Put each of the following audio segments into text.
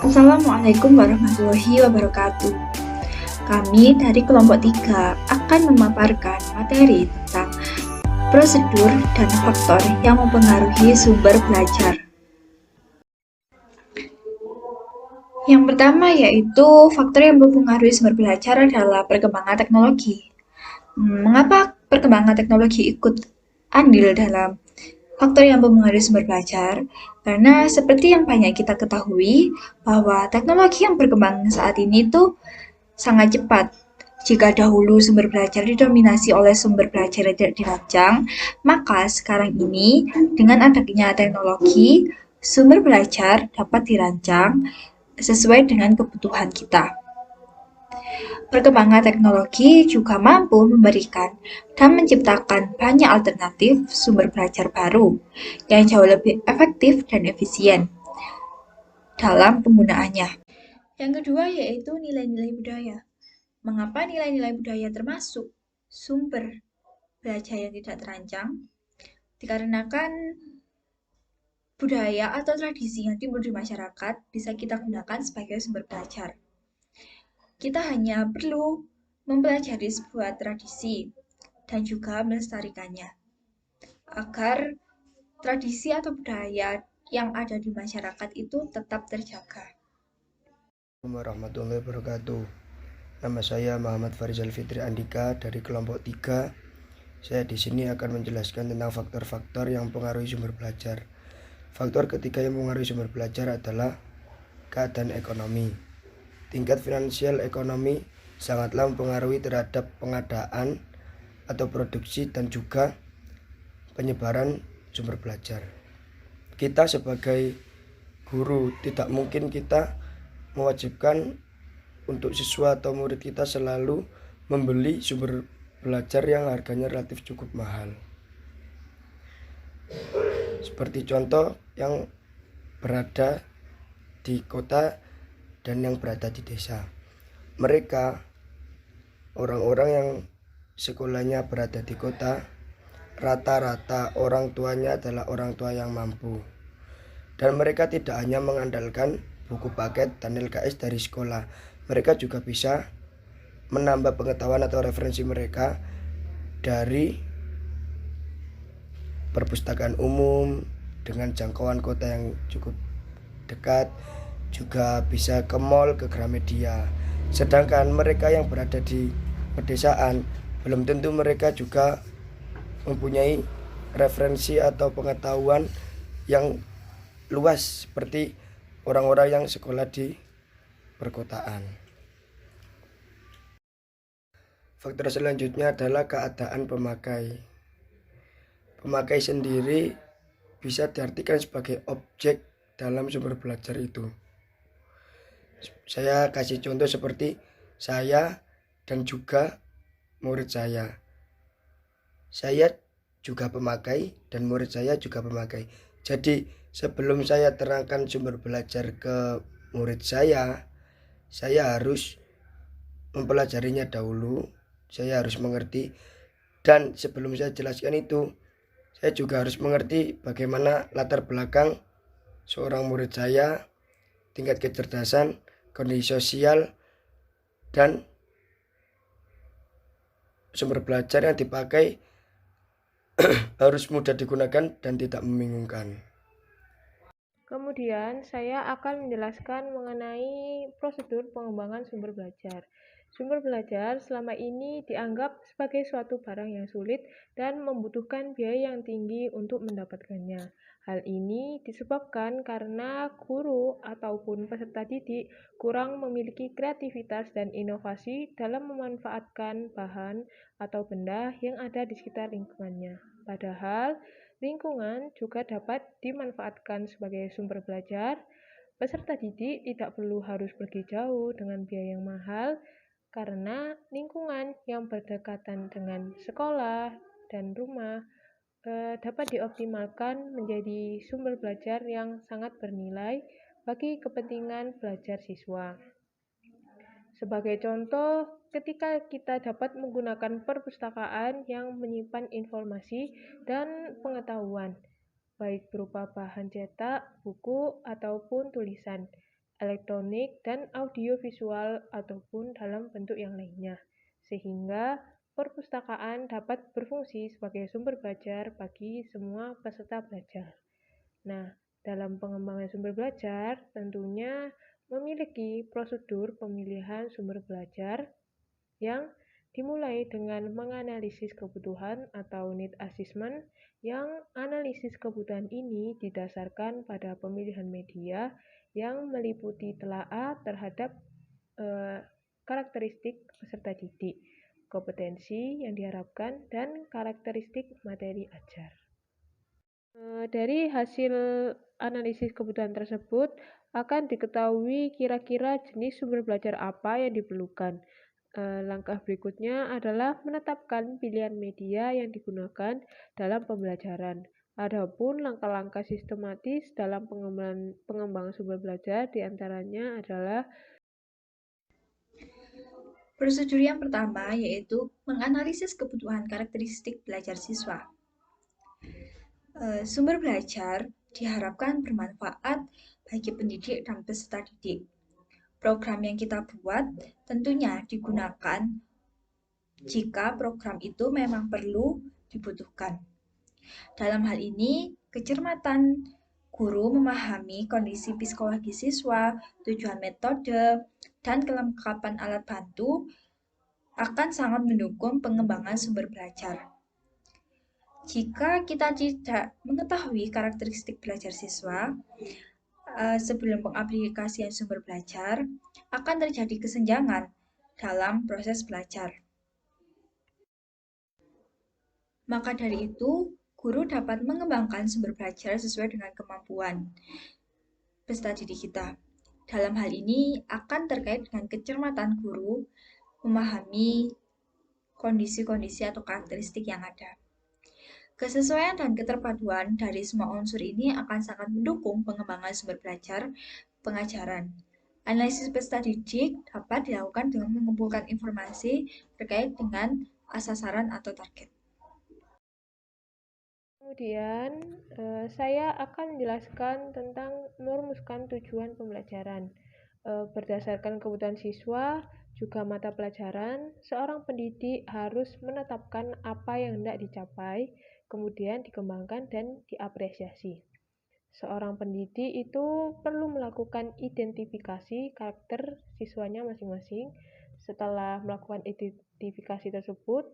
Assalamualaikum warahmatullahi wabarakatuh. Kami dari kelompok 3 akan memaparkan materi tentang prosedur dan faktor yang mempengaruhi sumber belajar. Yang pertama yaitu faktor yang mempengaruhi sumber belajar adalah perkembangan teknologi. Mengapa perkembangan teknologi ikut andil dalam faktor yang mempengaruhi sumber belajar? Karena seperti yang banyak kita ketahui bahwa teknologi yang berkembang saat ini itu sangat cepat. Jika dahulu sumber belajar didominasi oleh sumber belajar yang tidak dirancang, maka sekarang ini dengan adanya teknologi, sumber belajar dapat dirancang sesuai dengan kebutuhan kita. Perkembangan teknologi juga mampu memberikan dan menciptakan banyak alternatif sumber belajar baru yang jauh lebih efektif dan efisien dalam penggunaannya. Yang kedua yaitu nilai-nilai budaya. Mengapa nilai-nilai budaya termasuk sumber belajar yang tidak terancang? Dikarenakan budaya atau tradisi yang timbul di masyarakat bisa kita gunakan sebagai sumber belajar. Kita hanya perlu mempelajari sebuah tradisi dan juga melestarikannya agar tradisi atau budaya yang ada di masyarakat itu tetap terjaga. Assalamualaikum warahmatullahi wabarakatuh. Nama saya Muhammad Farizal Fitri Andika dari kelompok 3. Saya di sini akan menjelaskan tentang faktor-faktor yang mempengaruhi sumber belajar. Faktor ketiga yang mempengaruhi sumber belajar adalah keadaan ekonomi. Tingkat finansial ekonomi sangatlah mempengaruhi terhadap pengadaan atau produksi dan juga penyebaran sumber belajar. Kita sebagai guru tidak mungkin kita mewajibkan untuk siswa atau murid kita selalu membeli sumber belajar yang harganya relatif cukup mahal. Seperti contoh yang berada di kota dan yang berada di desa. Mereka, orang-orang yang sekolahnya berada di kota, rata-rata orang tuanya adalah orang tua yang mampu. Dan mereka tidak hanya mengandalkan buku paket dan LKS dari sekolah. Mereka juga bisa menambah pengetahuan atau referensi mereka dari perpustakaan umum dengan jangkauan kota yang cukup dekat, juga bisa ke mall, ke Gramedia. Sedangkan mereka yang berada di pedesaan belum tentu mereka juga mempunyai referensi atau pengetahuan yang luas seperti orang-orang yang sekolah di perkotaan. Faktor selanjutnya adalah keadaan pemakai. Pemakai sendiri bisa diartikan sebagai objek dalam sumber belajar itu. Saya kasih contoh seperti saya dan juga murid saya. Saya juga pemakai dan murid saya juga pemakai. Jadi sebelum saya terangkan sumber belajar ke murid saya harus mempelajarinya dahulu. Saya harus mengerti, dan sebelum saya jelaskan itu, saya juga harus mengerti bagaimana latar belakang seorang murid saya, tingkat kecerdasan, kondisi sosial, dan sumber belajar yang dipakai harus mudah digunakan dan tidak membingungkan. Kemudian, saya akan menjelaskan mengenai prosedur pengembangan sumber belajar. Sumber belajar selama ini dianggap sebagai suatu barang yang sulit dan membutuhkan biaya yang tinggi untuk mendapatkannya. Hal ini disebabkan karena guru ataupun peserta didik kurang memiliki kreativitas dan inovasi dalam memanfaatkan bahan atau benda yang ada di sekitar lingkungannya. Padahal, lingkungan juga dapat dimanfaatkan sebagai sumber belajar. Peserta didik tidak perlu harus pergi jauh dengan biaya yang mahal karena lingkungan yang berdekatan dengan sekolah dan rumah dapat dioptimalkan menjadi sumber belajar yang sangat bernilai bagi kepentingan belajar siswa. Sebagai contoh, ketika kita dapat menggunakan perpustakaan yang menyimpan informasi dan pengetahuan, baik berupa bahan cetak, buku, ataupun tulisan. elektronik, dan audiovisual ataupun dalam bentuk yang lainnya. Sehingga perpustakaan dapat berfungsi sebagai sumber belajar bagi semua peserta belajar. Nah, dalam pengembangan sumber belajar tentunya memiliki prosedur pemilihan sumber belajar yang dimulai dengan menganalisis kebutuhan atau need assessment, yang analisis kebutuhan ini didasarkan pada pemilihan media yang meliputi telaah terhadap karakteristik peserta didik, kompetensi yang diharapkan, dan karakteristik materi ajar. Dari hasil analisis kebutuhan tersebut akan diketahui kira-kira jenis sumber belajar apa yang diperlukan. Langkah berikutnya adalah menetapkan pilihan media yang digunakan dalam pembelajaran. Adapun langkah-langkah sistematis dalam pengembangan sumber belajar diantaranya adalah Prosedur yang pertama yaitu menganalisis kebutuhan karakteristik belajar siswa. Sumber belajar diharapkan bermanfaat bagi pendidik dan peserta didik. Program yang kita buat tentunya digunakan jika program itu memang perlu dibutuhkan. Dalam hal ini, kecermatan guru memahami kondisi psikologi siswa, tujuan metode, dan kelengkapan alat bantu akan sangat mendukung pengembangan sumber belajar. Jika kita tidak mengetahui karakteristik belajar siswa, sebelum pengaplikasian sumber belajar, akan terjadi kesenjangan dalam proses belajar. Maka dari itu, guru dapat mengembangkan sumber belajar sesuai dengan kemampuan peserta didik kita. Dalam hal ini akan terkait dengan kecermatan guru memahami kondisi-kondisi atau karakteristik yang ada. Kesesuaian dan keterpaduan dari semua unsur ini akan sangat mendukung pengembangan sumber belajar pengajaran. Analisis peserta didik dapat dilakukan dengan mengumpulkan informasi terkait dengan sasaran atau target. Kemudian, saya akan menjelaskan tentang merumuskan tujuan pembelajaran. Berdasarkan kebutuhan siswa, juga mata pelajaran, seorang pendidik harus menetapkan apa yang hendak dicapai, kemudian dikembangkan dan diapresiasi. Seorang pendidik itu perlu melakukan identifikasi karakter siswanya masing-masing. Setelah melakukan identifikasi tersebut,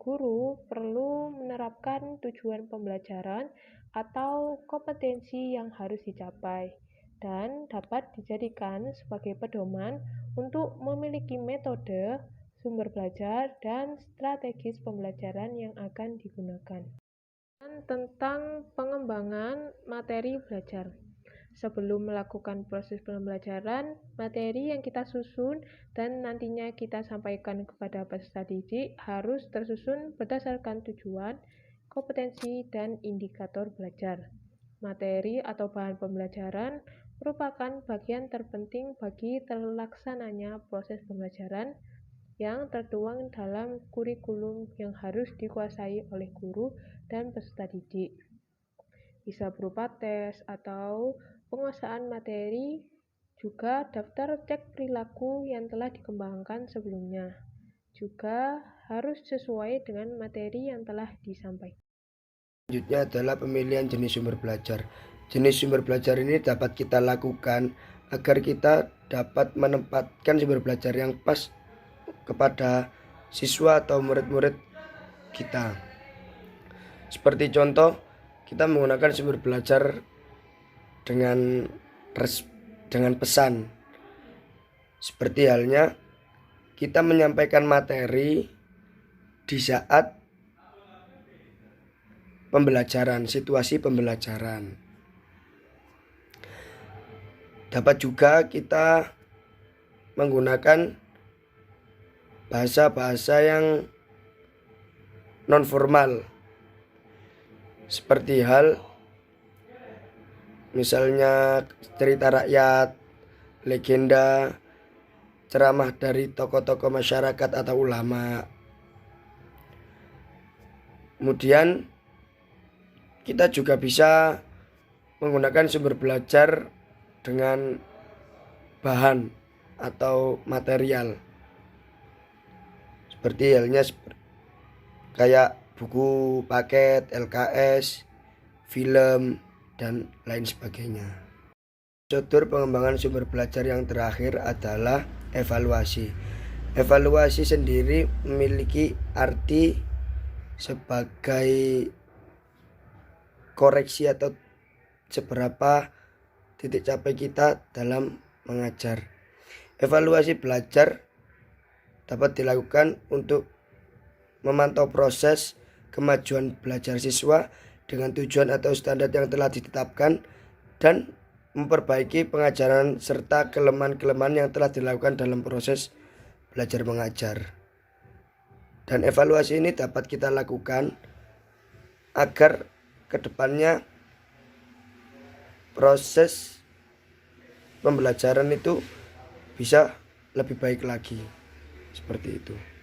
guru perlu menerapkan tujuan pembelajaran atau kompetensi yang harus dicapai dan dapat dijadikan sebagai pedoman untuk memiliki metode, sumber belajar, dan strategis pembelajaran yang akan digunakan. Tentang pengembangan materi belajar. Sebelum melakukan proses pembelajaran, materi yang kita susun dan nantinya kita sampaikan kepada peserta didik harus tersusun berdasarkan tujuan, kompetensi, dan indikator belajar. Materi atau bahan pembelajaran merupakan bagian terpenting bagi terlaksananya proses pembelajaran yang tertuang dalam kurikulum yang harus dikuasai oleh guru dan peserta didik. Bisa berupa tes atau penguasaan materi, juga daftar cek perilaku yang telah dikembangkan sebelumnya. Juga harus sesuai dengan materi yang telah disampaikan. Selanjutnya adalah pemilihan jenis sumber belajar. Jenis sumber belajar ini dapat kita lakukan agar kita dapat menempatkan sumber belajar yang pas kepada siswa atau murid-murid kita. Seperti contoh, kita menggunakan sumber belajar dengan pesan. Seperti halnya kita menyampaikan materi di saat pembelajaran, situasi pembelajaran. Dapat juga kita menggunakan bahasa-bahasa yang non formal, seperti hal misalnya cerita rakyat, legenda, ceramah dari tokoh-tokoh masyarakat atau ulama. Kemudian kita juga bisa menggunakan sumber belajar dengan bahan atau material, seperti halnya kayak buku paket, LKS, film, dan lain sebagainya. Prosedur pengembangan sumber belajar yang terakhir adalah evaluasi. Evaluasi sendiri memiliki arti sebagai koreksi atau seberapa titik capai kita dalam mengajar. Evaluasi belajar dapat dilakukan untuk memantau proses kemajuan belajar siswa dengan tujuan atau standar yang telah ditetapkan dan memperbaiki pengajaran serta kelemahan-kelemahan yang telah dilakukan dalam proses belajar mengajar. Dan evaluasi ini dapat kita lakukan agar kedepannya proses pembelajaran itu bisa lebih baik lagi. Seperti itu.